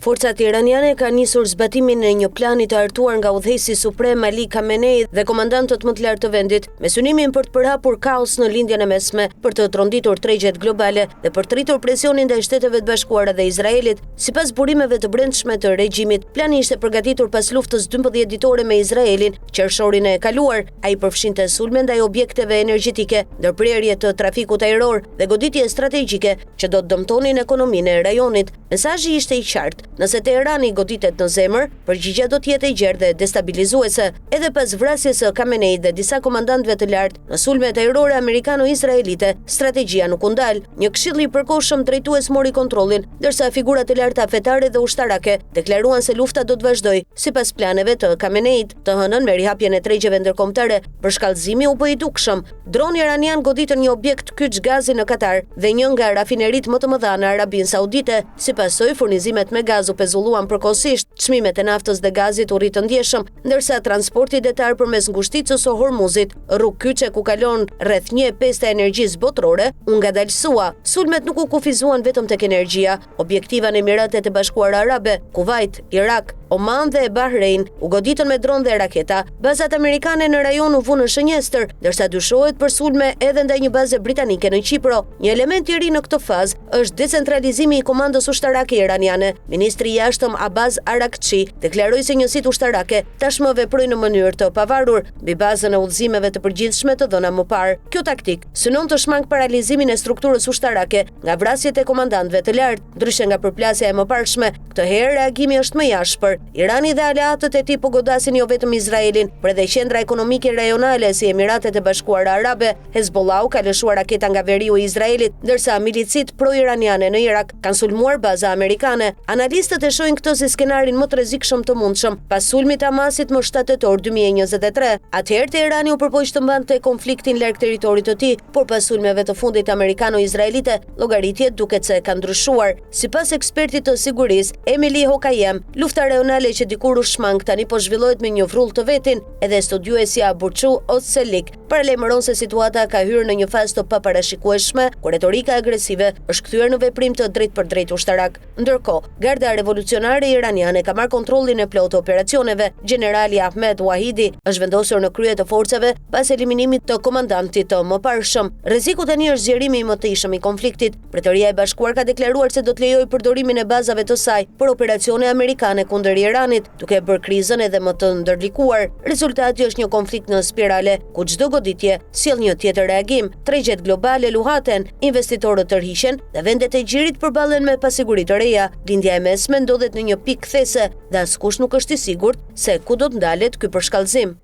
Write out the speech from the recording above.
Forcat iraniane kanë nisur zbatimin e një plani të artuar nga udhëheqësi suprem Ali Khamenei dhe komandantët më të lartë të vendit, me synimin për të përhapur kaos në lindjen e mesme, për të tronditur tregjet globale dhe për të rritur presionin ndaj Shteteve të Bashkuara dhe Izraelit. Sipas burimeve të brendshme të regjimit, plani ishte përgatitur pas luftës 12 ditore me Izraelin qershorin e kaluar. Ai përfshinte sulme ndaj objekteve energjetike, ndërprerje të trafikut ajror dhe goditje strategjike që do të dëmtonin ekonominë e rajonit. Mesazhi ishte i qartë. Nëse Teherani goditet në zemër, përgjigjja do të jetë e gjerë dhe destabilizuese. Edhe pas vrasjes së Khameneit dhe disa komandantëve të lartë në sulmet ajrore amerikano-izraelite, strategjia nuk u ndal. Një këshill i përkohshëm drejtues mori kontrollin, ndërsa figurat e larta fetare dhe ushtarake deklaruan se lufta do të vazhdojë sipas planeve të Khameneit. Të hënën me rihapjen e tregjeve ndërkombëtare, përshkallëzimi u bë i dukshëm. Droni iranian goditën një objekt kyç gazi në Katar dhe një nga rafineritë më të mëdha në Arabinë Saudite. Pasoj, furnizimet me gaz u pezulluan përkohësisht, çmimet e naftës dhe gazit u rritën ndjeshëm, ndërsa transporti detar përmes ngushticës së Hormuzit, rrugë kyçe ku kalon rreth 1/5 e energjisë botërore, u ngadalësua. Sulmet nuk u kufizuan vetëm tek energjia. Objektiva në Emiratet e Bashkuara Arabe, Kuvajt, Irak, Oman dhe Bahrein u goditën me dron dhe raketa. Bazat amerikane në rajon u vënë në shënjestër, ndërsa dyshohet për sulme edhe ndaj një baze britanike në Qipro. Një element i ri në këtë fazë është decentralizimi i komandës ushtarake iraniane. Ministri i jashtëm Abbas Arakçi deklaroi se njësitë ushtarake tashmë veprojnë në mënyrë të pavarur mbi bazën e udhëzimeve të përgjithshme të dhëna më parë. Kjo taktik synon të shmang paralizimin e strukturës ushtarake nga vrasjet e komandantëve të lartë. Ndryshe nga përplasja e mëparshme, këtë herë reagimi është më i ashpër. Irani dhe aleatët e tij po godasin jo vetëm Izraelin, por edhe qendra ekonomike rajonale si Emiratet e Bashkuara Arabe. Hezbollahu ka lëshuar raketa nga veriu i Izraelit, ndërsa milicit pro-iraniane në Irak kanë sulmuar baza amerikane. Analistët e shohin këtë si skenarin më të rrezikshëm të mundshëm pas sulmit të Hamasit më 7 tetor 2023. Atëherë Teherani u përpoq të mbante konfliktin larg territorit të tij, por pas sulmeve të fundit amerikano-izraelite, llogaritjet duket se kanë ndryshuar. Sipas ekspertit të sigurisë, Emily Hokayem, lufta rajonale që dikur u shmang tani po zhvillohet me një vrull të vetin, edhe studiuesja Burçu Oselik paralajmëron se situata ka hyrë në një fazë të paparashikueshme, ku retorika agresive është kthyer në veprim të drejtpërdrejt ushtarak. Ndërkohë, Garda Revolucionare Iraniane ka marrë kontrollin e plotë të operacioneve. Generali Ahmed Wahidi është vendosur në krye të forcave pas eliminimit të komandantit të mëparshëm. Rreziku tani është zgjerimi i mëtejshëm i konfliktit. Mbretëria e Bashkuar ka deklaruar se do të lejojë përdorimin e bazave të saj për operacione amerikane kundër Iranit, duke bërë krizën edhe më të ndërlikuar. Rezultati është një konflikt në spirale, ku çdo goditje sjell një tjetër reagim. Tregjet globale luhaten, investitorët tërhiqen dhe vendet e gjirit përballen me pasiguri të reja. Lindja e mesme ndodhet në një pikë kthese dhe askush nuk është i sigurt se ku do të ndalet ky përshkallëzim.